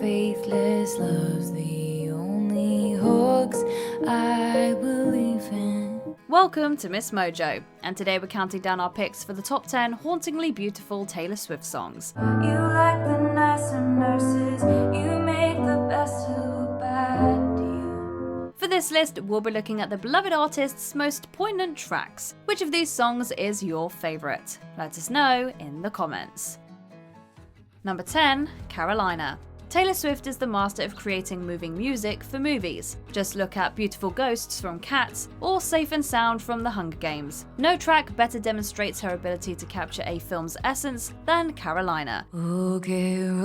faithless love's the only hoax I believe in. Welcome to MsMojo, and today we're counting down our picks for the top 10 hauntingly beautiful Taylor Swift songs. You like the nicer nurses, you make the best who look bad to you. For this list, we'll be looking at the beloved artist's most poignant tracks. Which of these songs is your favourite? Let us know in the comments. Number 10, Carolina. Taylor Swift is the master of creating moving music for movies. Just look at Beautiful Ghosts from Cats or Safe and Sound from The Hunger Games. No track better demonstrates her ability to capture a film's essence than Carolina. Oh, Carolina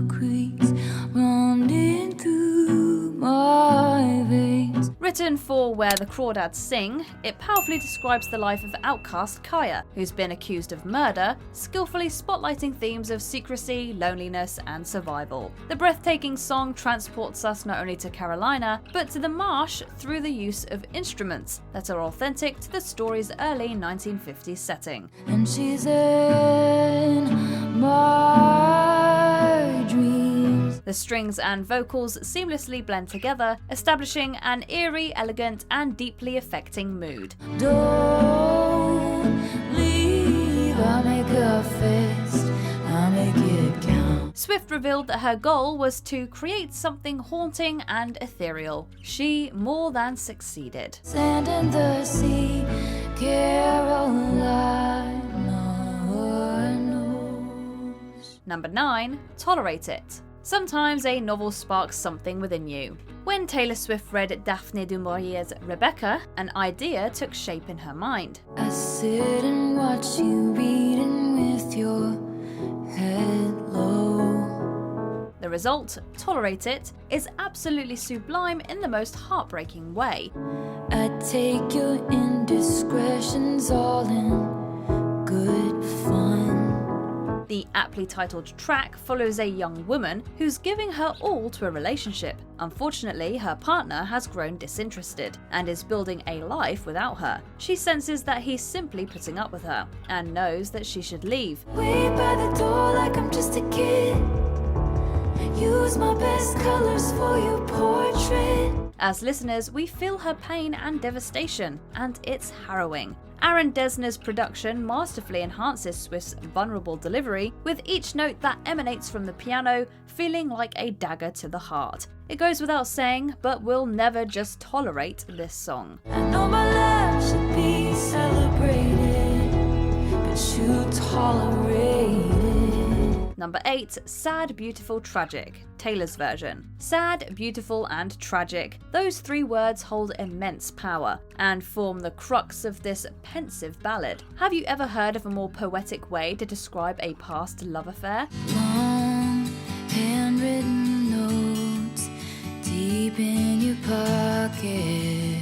creeks running through my veins. Written for Where the Crawdads Sing, it powerfully describes the life of outcast Kaya, who's been accused of murder, skillfully spotlighting themes of secrecy, loneliness, and survival. The breathtaking song transports us not only to Carolina, but to the marsh through the use of instruments that are authentic to the story's early 1950s setting. And she's in my dreams. The strings and vocals seamlessly blend together, establishing an eerie, elegant, and deeply affecting mood. Don't leave, I'll make a fist, I'll make it count. Swift revealed that her goal was to create something haunting and ethereal. She more than succeeded. Sand in the sea, Carolina knows. Number 9, Tolerate It. Sometimes a novel sparks something within you. When Taylor Swift read Daphne du Maurier's Rebecca, an idea took shape in her mind. I sit and watch you reading with your head low. The result, Tolerate It, is absolutely sublime in the most heartbreaking way. I take your indiscretions all in good fun. The aptly titled track follows a young woman who's giving her all to a relationship. Unfortunately, her partner has grown disinterested and is building a life without her. She senses that he's simply putting up with her and knows that she should leave. Wait by the door like I'm just a kid. Use my best colors for your portrait. As listeners, we feel her pain and devastation, and it's harrowing. Aaron Dessner's production masterfully enhances Swift's vulnerable delivery, with each note that emanates from the piano feeling like a dagger to the heart. It goes without saying, but we'll never just tolerate this song. I know my life should be celebrated, but you tolerate it. Number 8, Sad, Beautiful, Tragic, Taylor's version. Sad, beautiful, and tragic. Those three words hold immense power and form the crux of this pensive ballad. Have you ever heard of a more poetic way to describe a past love affair? Long handwritten notes deep in your pocket.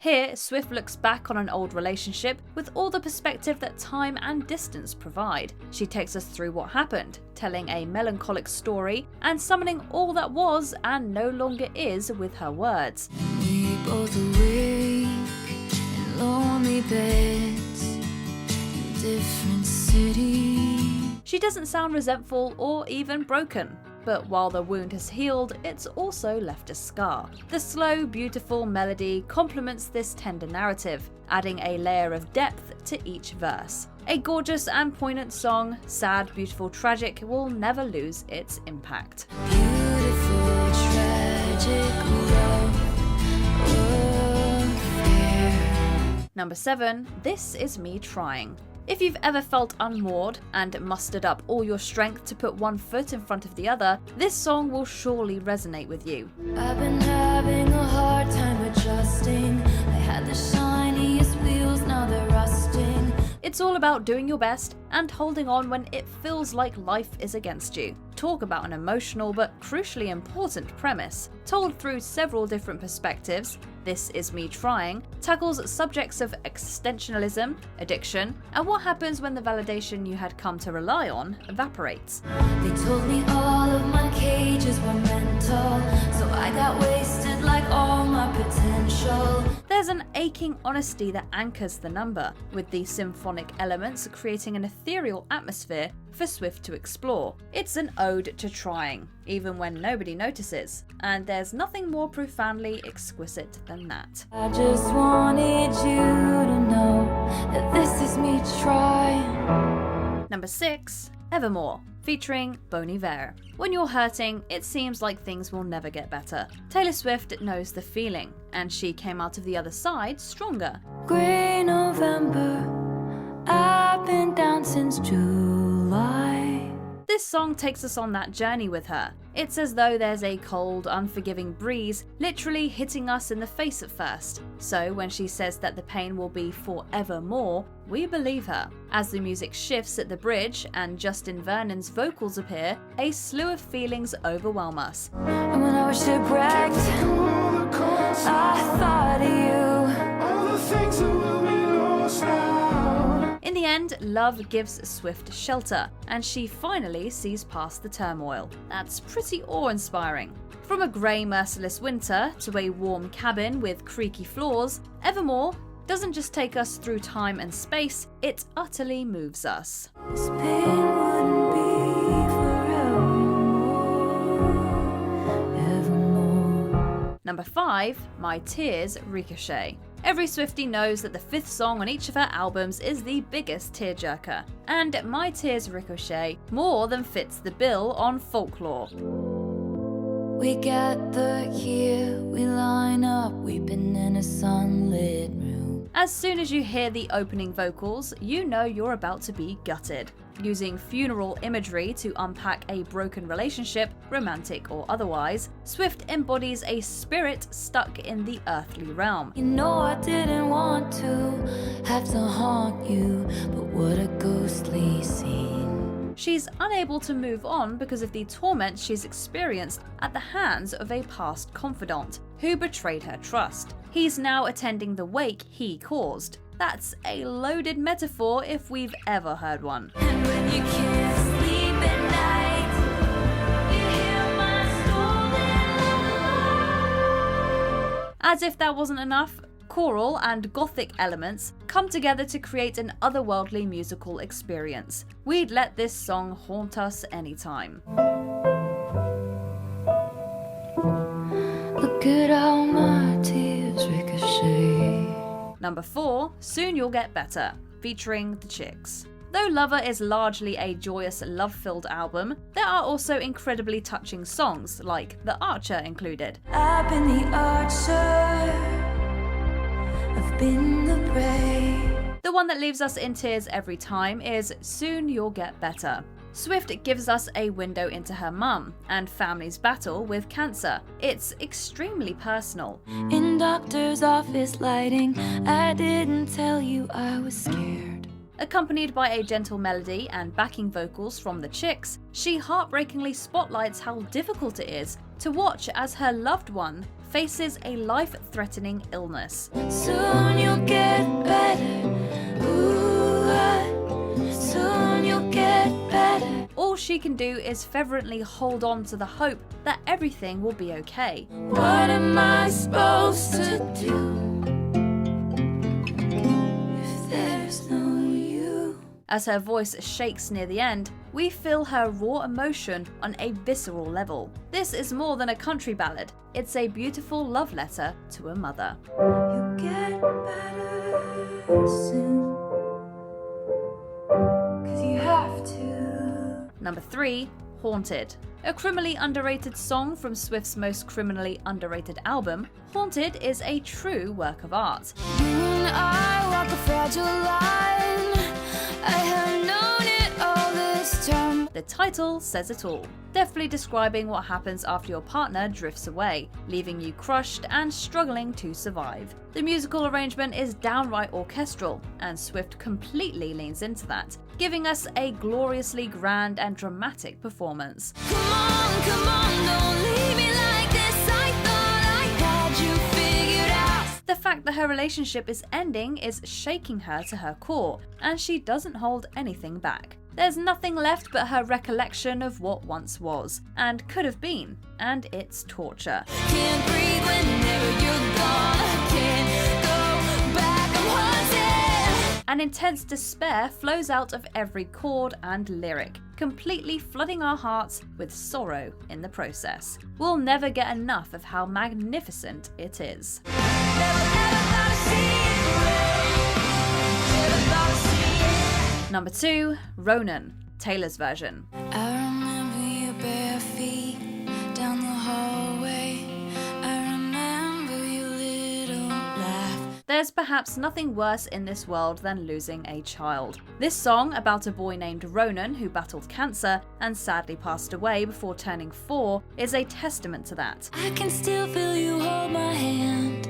Here, Swift looks back on an old relationship with all the perspective that time and distance provide. She takes us through what happened, telling a melancholic story and summoning all that was and no longer is with her words. We both awake in lonely beds in different cities. She doesn't sound resentful or even broken. But while the wound has healed, it's also left a scar. The slow, beautiful melody complements this tender narrative, adding a layer of depth to each verse. A gorgeous and poignant song, Sad, Beautiful, Tragic will never lose its impact. Beautiful, tragic love affair. Number 7, This Is Me Trying. If you've ever felt unmoored and mustered up all your strength to put one foot in front of the other, this song will surely resonate with you. I've been having a hard time adjusting. I had the shiniest wheels, now they're rusting. It's all about doing your best and holding on when it feels like life is against you. Talk about an emotional but crucially important premise. Told through several different perspectives, This Is Me Trying tackles subjects of existentialism, addiction, and what happens when the validation you had come to rely on evaporates. They told me all of my cages were mental, so I got wasted like all my potential. There There's an aching honesty that anchors the number, with the symphonic elements creating an ethereal atmosphere for Swift to explore. It's an ode to trying, even when nobody notices, and there's nothing more profoundly exquisite than that. I just wanted you to know that this is me trying. Number 6, Evermore, featuring Bon Iver. When you're hurting, it seems like things will never get better. Taylor Swift knows the feeling, and she came out of the other side stronger. Grey November, I've been down since July. This song takes us on that journey with her. It's as though there's a cold, unforgiving breeze literally hitting us in the face at first. So when she says that the pain will be forevermore, we believe her. As the music shifts at the bridge and Justin Vernon's vocals appear, a slew of feelings overwhelm us. And when I was shipwrecked, I thought of you. All the things that will be lost now. In the end, love gives Swift shelter, and she finally sees past the turmoil. That's pretty awe-inspiring. From a grey, merciless winter to a warm cabin with creaky floors, Evermore doesn't just take us through time and space, it utterly moves us. This pain wouldn't be evermore. Number 5, My Tears, Ricochet. Every Swiftie knows that the 5th song on each of her albums is the biggest tearjerker, and My Tears, Ricochet more than fits the bill on Folklore. We gather here, we line up, weeping in a sunlit room. As soon as you hear the opening vocals, you know you're about to be gutted. Using funeral imagery to unpack a broken relationship, romantic or otherwise, Swift embodies a spirit stuck in the earthly realm. You know I didn't want to have to haunt you, but what a ghostly scene. She's unable to move on because of the torment she's experienced at the hands of a past confidant, who betrayed her trust. He's now attending the wake he caused. That's a loaded metaphor if we've ever heard one. And when you can't sleep at night, you hear my stolen love. As if that wasn't enough, choral and gothic elements come together to create an otherworldly musical experience. We'd let this song haunt us anytime. Look at how my tears ricochet. Number 4, Soon You'll Get Better, featuring The Chicks. Though Lover is largely a joyous, love-filled album, there are also incredibly touching songs, like The Archer included. I've been the archer, I've been the prey. The one that leaves us in tears every time is Soon You'll Get Better. Swift gives us a window into her mum and family's battle with cancer. It's extremely personal. In doctor's office lighting, I didn't tell you I was scared. Accompanied by a gentle melody and backing vocals from The Chicks, she heartbreakingly spotlights how difficult it is to watch as her loved one faces a life-threatening illness. Soon you'll get better. Soon you'll get better. All she can do is fervently hold on to the hope that everything will be okay. What am I supposed to do if there's no you? As her voice shakes near the end, we feel her raw emotion on a visceral level. This is more than a country ballad, it's a beautiful love letter to a mother. You get better soon, 'cause you have to. Number 3, Haunted. A criminally underrated song from Swift's most criminally underrated album, Haunted is a true work of art. When I walk a fragile line, I have known it all this time. The title says it all, deftly describing what happens after your partner drifts away, leaving you crushed and struggling to survive. The musical arrangement is downright orchestral, and Swift completely leans into that, giving us a gloriously grand and dramatic performance. Come on, don't leave me like this. I thought I had you figured out. The fact that her relationship is ending is shaking her to her core, and she doesn't hold anything back. There's nothing left but her recollection of what once was, and could have been, and it's torture. Can't breathe whenever you're gone. I can't go and intense despair flows out of every chord and lyric, completely flooding our hearts with sorrow in the process. We'll never get enough of how magnificent it is. Number 2, Ronan, Taylor's version. I remember your bare feet down the hallway. I remember your little laugh. There's perhaps nothing worse in this world than losing a child. This song, about a boy named Ronan who battled cancer and sadly passed away before turning 4, is a testament to that. I can still feel you hold my hand,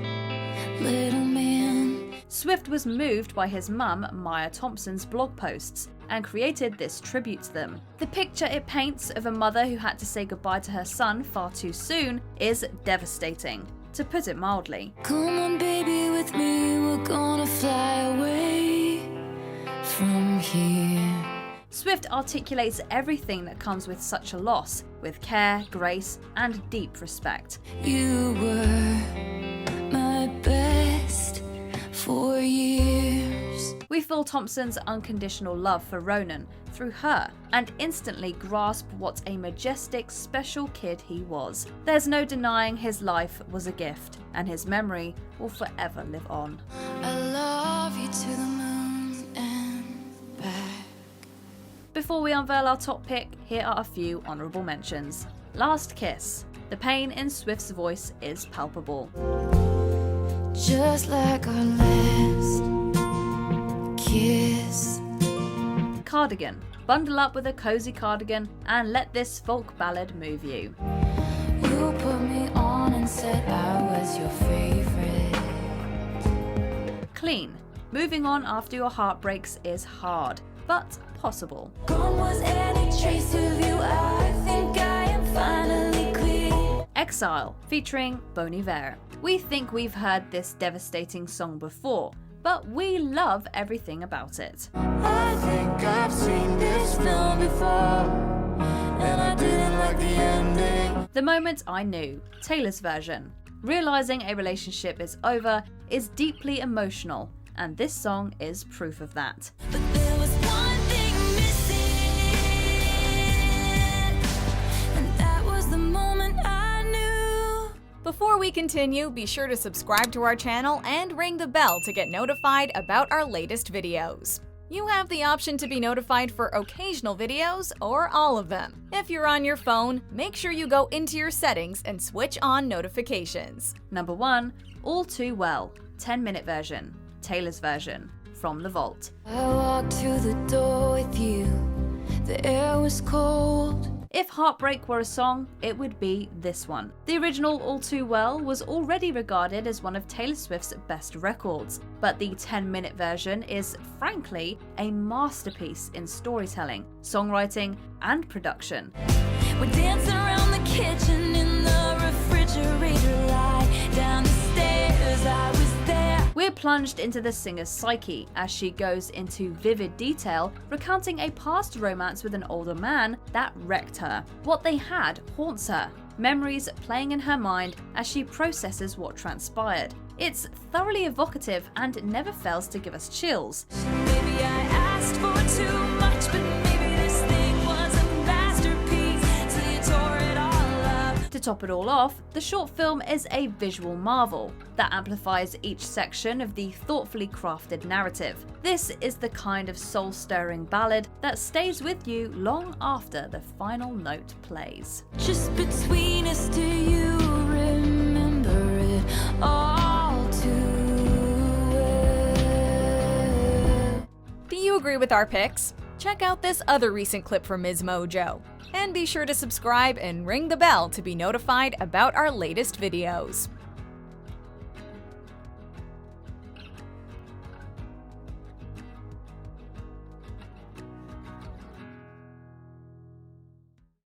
little man. Swift was moved by his mum, Maya Thompson's blog posts, and created this tribute to them. The picture it paints of a mother who had to say goodbye to her son far too soon is devastating, to put it mildly. Come on, baby, with me, we're gonna fly away from here. Swift articulates everything that comes with such a loss, with care, grace, and deep respect. You were my best for years. We feel Thompson's unconditional love for Ronan through her, and instantly grasp what a majestic, special kid he was. There's no denying his life was a gift, and his memory will forever live on. I love you to the moon and back. Before we unveil our top pick, here are a few honourable mentions. Last Kiss. The pain in Swift's voice is palpable. Just like our last kiss. Cardigan. Bundle up with a cozy cardigan and let this folk ballad move you. You put me on and said I was your favorite. Clean. Moving on after your heartbreaks is hard, but possible. Gone was any trace of you. I think I am finally clear. Exile, featuring Bon Iver. We think we've heard this devastating song before, but we love everything about it. I think I've seen this film before, and I didn't like the ending. The Moment I Knew, Taylor's version. Realizing a relationship is over is deeply emotional, and this song is proof of that. But there was one thing missing, and that was the moment I knew. Before we continue, be sure to subscribe to our channel and ring the bell to get notified about our latest videos. You have the option to be notified for occasional videos or all of them. If you're on your phone, make sure you go into your settings and switch on notifications. Number 1, All Too Well, 10-minute version, Taylor's version, From the Vault. I walked to the door with you. The air was cold. If heartbreak were a song, it would be this one. The original All Too Well was already regarded as one of Taylor Swift's best records, but the 10-minute version is, frankly, a masterpiece in storytelling, songwriting, and production. We're dancing around the kitchen in the refrigerator, lie down the stairs. I was there. We're plunged into the singer's psyche as she goes into vivid detail, recounting a past romance with an older man that wrecked her. What they had haunts her, memories playing in her mind as she processes what transpired. It's thoroughly evocative and never fails to give us chills. Maybe I asked for too much, but maybe this thing was a masterpiece till you tore it all up. To top it all off, the short film is a visual marvel that amplifies each section of the thoughtfully crafted narrative. This is the kind of soul-stirring ballad that stays with you long after the final note plays. Just between us, do you remember it all too well? Do you agree with our picks? Check out this other recent clip from MsMojo. And be sure to subscribe and ring the bell to be notified about our latest videos.